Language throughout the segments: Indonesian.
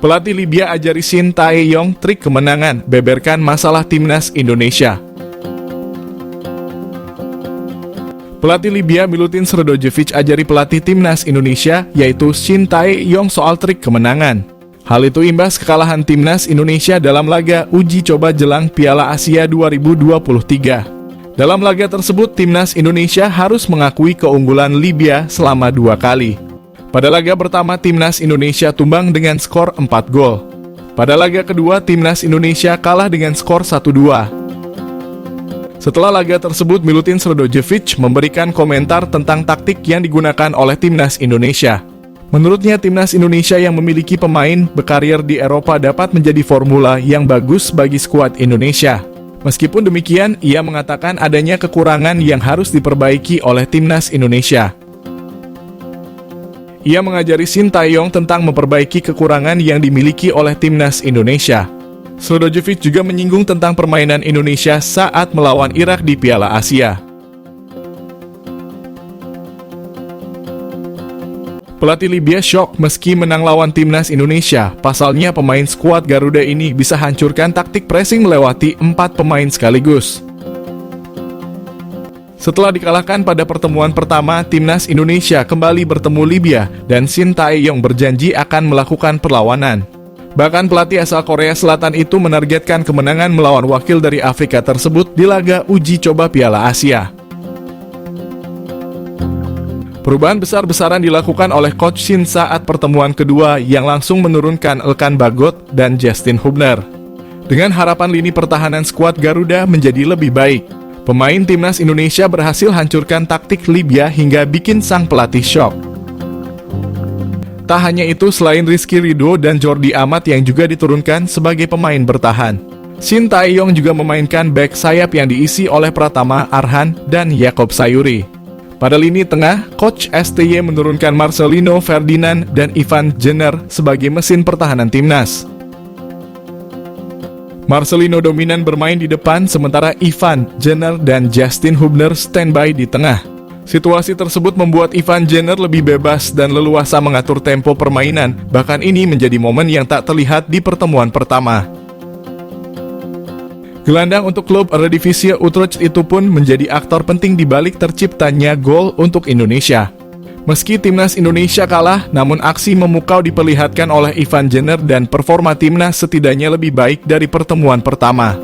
Pelatih Libya ajari Shin Tae-yong trik kemenangan, beberkan masalah timnas Indonesia. Pelatih Libya Milutin Sredojevic ajari pelatih timnas Indonesia, yaitu Shin Tae-yong soal trik kemenangan. Hal itu imbas kekalahan timnas Indonesia dalam laga uji coba jelang Piala Asia 2023. Dalam laga tersebut, timnas Indonesia harus mengakui keunggulan Libya selama 2 kali. Pada laga pertama, timnas Indonesia tumbang dengan skor 4 gol. Pada laga kedua, timnas Indonesia kalah dengan skor 1-2. Setelah laga tersebut, Milutin Sredojevic memberikan komentar tentang taktik yang digunakan oleh timnas Indonesia. Menurutnya, timnas Indonesia yang memiliki pemain berkarir di Eropa dapat menjadi formula yang bagus bagi skuad Indonesia. Meskipun demikian, ia mengatakan adanya kekurangan yang harus diperbaiki oleh timnas Indonesia. Ia mengajari Shin Tae-yong tentang memperbaiki kekurangan yang dimiliki oleh timnas Indonesia. Sredojevic juga menyinggung tentang permainan Indonesia saat melawan Irak di Piala Asia. Pelatih Libya syok meski menang lawan timnas Indonesia. Pasalnya pemain skuad Garuda ini bisa hancurkan taktik pressing melewati 4 pemain sekaligus. Setelah dikalahkan pada pertemuan pertama, timnas Indonesia kembali bertemu Libya dan Shin Tae-yong berjanji akan melakukan perlawanan. Bahkan pelatih asal Korea Selatan itu menargetkan kemenangan melawan wakil dari Afrika tersebut di laga uji coba Piala Asia. Perubahan besar-besaran dilakukan oleh Coach Shin saat pertemuan kedua yang langsung menurunkan Elkan Bagot dan Justin Hubner. Dengan harapan lini pertahanan skuad Garuda menjadi lebih baik, pemain timnas Indonesia berhasil hancurkan taktik Libya hingga bikin sang pelatih syok. Tak hanya itu, selain Rizky Ridho dan Jordi Amat yang juga diturunkan sebagai pemain bertahan, Shin Tae-yong juga memainkan back sayap yang diisi oleh Pratama Arhan dan Yakob Sayuri. Pada lini tengah, Coach STY menurunkan Marcelino Ferdinand dan Ivan Jenner sebagai mesin pertahanan timnas. Marcelino dominan bermain di depan, sementara Ivan Jenner dan Justin Hubner standby di tengah. Situasi tersebut membuat Ivan Jenner lebih bebas dan leluasa mengatur tempo permainan, bahkan ini menjadi momen yang tak terlihat di pertemuan pertama. Gelandang untuk klub Eredivisie Utrecht itu pun menjadi aktor penting di balik terciptanya gol untuk Indonesia. Meski timnas Indonesia kalah, namun aksi memukau diperlihatkan oleh Ivan Jenner dan performa timnas setidaknya lebih baik dari pertemuan pertama.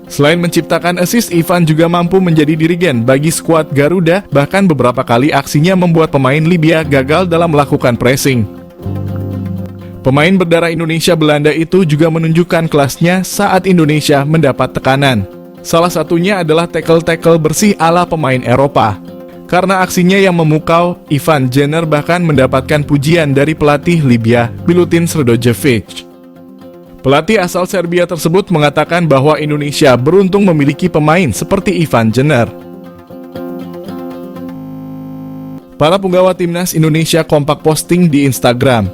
Selain menciptakan assist, Ivan juga mampu menjadi dirigen bagi skuad Garuda, bahkan beberapa kali aksinya membuat pemain Libya gagal dalam melakukan pressing. Pemain berdarah Indonesia Belanda itu juga menunjukkan kelasnya saat Indonesia mendapat tekanan. Salah satunya adalah tackle-tackle bersih ala pemain Eropa. Karena aksinya yang memukau, Ivan Jenner bahkan mendapatkan pujian dari pelatih Libya, Milutin Sredojevic. Pelatih asal Serbia tersebut mengatakan bahwa Indonesia beruntung memiliki pemain seperti Ivan Jenner. Para penggawa timnas Indonesia kompak posting di Instagram.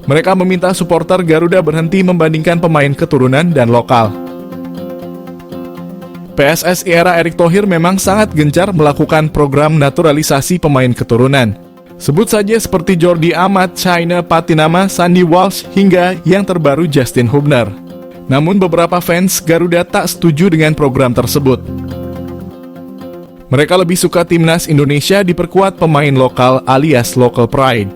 Mereka meminta supporter Garuda berhenti membandingkan pemain keturunan dan lokal. PSSI era Erick Thohir memang sangat gencar melakukan program naturalisasi pemain keturunan. Sebut saja seperti Jordi Amat, China Patinama, Sandy Walsh, hingga yang terbaru Justin Hubner. Namun beberapa fans Garuda tak setuju dengan program tersebut. Mereka lebih suka timnas Indonesia diperkuat pemain lokal alias local pride.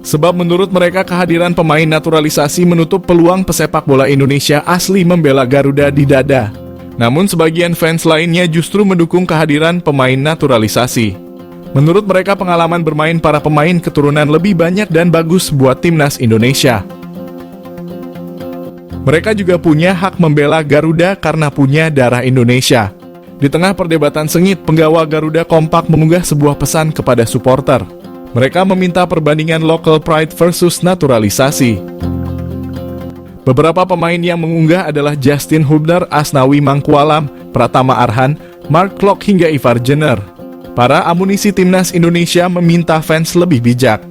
Sebab menurut mereka kehadiran pemain naturalisasi menutup peluang pesepak bola Indonesia asli membela Garuda di dada. Namun sebagian fans lainnya justru mendukung kehadiran pemain naturalisasi. Menurut mereka pengalaman bermain para pemain keturunan lebih banyak dan bagus buat timnas Indonesia. Mereka juga punya hak membela Garuda karena punya darah Indonesia. Di tengah perdebatan sengit, penggawa Garuda kompak mengunggah sebuah pesan kepada supporter. Mereka meminta perbandingan local pride versus naturalisasi. Beberapa pemain yang mengunggah adalah Justin Hubner, Asnawi Mangkualam, Pratama Arhan, Mark Klok hingga Ivan Jenner. Para amunisi timnas Indonesia meminta fans lebih bijak.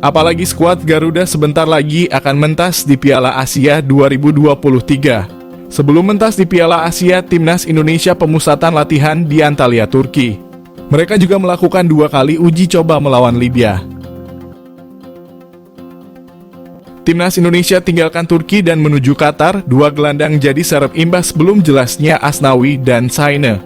Apalagi skuad Garuda sebentar lagi akan mentas di Piala Asia 2023. Sebelum mentas di Piala Asia, timnas Indonesia pemusatan latihan di Antalya, Turki. Mereka juga melakukan 2 kali uji coba melawan Libya. Timnas Indonesia tinggalkan Turki dan menuju Qatar, dua gelandang jadi serep imbas belum jelasnya Asnawi dan Saine.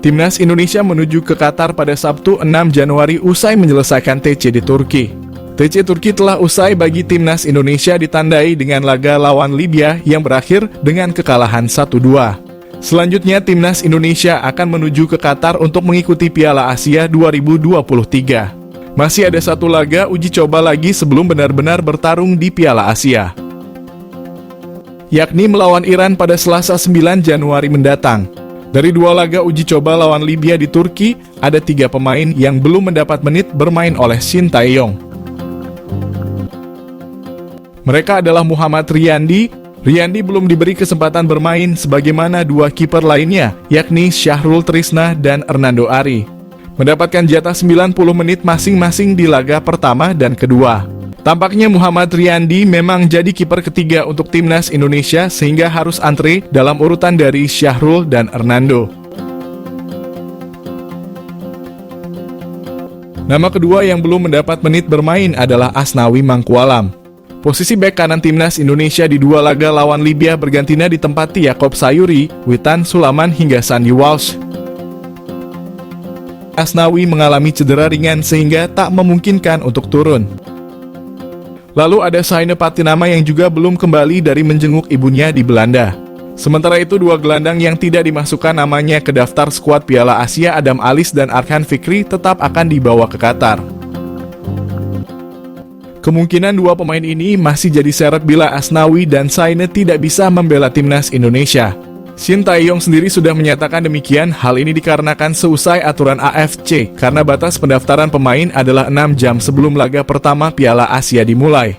Timnas Indonesia menuju ke Qatar pada Sabtu 6 Januari usai menyelesaikan TC di Turki. TC Turki telah usai bagi Timnas Indonesia ditandai dengan laga lawan Libya yang berakhir dengan kekalahan 1-2. Selanjutnya Timnas Indonesia akan menuju ke Qatar untuk mengikuti Piala Asia 2023. Masih ada satu laga uji coba lagi sebelum benar-benar bertarung di Piala Asia, yakni melawan Iran pada Selasa 9 Januari mendatang. Dari dua laga uji coba lawan Libya di Turki, ada 3 pemain yang belum mendapat menit bermain oleh Shin Tae-yong. Mereka adalah Muhammad Riyandi. Riyandi belum diberi kesempatan bermain sebagaimana dua kiper lainnya, yakni Syahrul Trisna dan Hernando Ari, mendapatkan jatah 90 menit masing-masing di laga pertama dan kedua. Tampaknya Muhammad Riyandi memang jadi kiper ketiga untuk Timnas Indonesia sehingga harus antre dalam urutan dari Syahrul dan Hernando. Nama kedua yang belum mendapat menit bermain adalah Asnawi Mangkualam. Posisi bek kanan Timnas Indonesia di dua laga lawan Libya bergantinya ditempati Yakob Sayuri, Witan Sulaman hingga Sandy Walsh. Asnawi mengalami cedera ringan sehingga tak memungkinkan untuk turun. Lalu ada Saine Patinama yang juga belum kembali dari menjenguk ibunya di Belanda. Sementara itu dua gelandang yang tidak dimasukkan namanya ke daftar skuad Piala Asia, Adam Alis dan Arkan Fikri, tetap akan dibawa ke Qatar. Kemungkinan dua pemain ini masih jadi seret bila Asnawi dan Saine tidak bisa membela Timnas Indonesia. Shin Tae-yong sendiri sudah menyatakan demikian. Hal ini dikarenakan seusai aturan AFC, karena batas pendaftaran pemain adalah 6 jam sebelum laga pertama Piala Asia dimulai.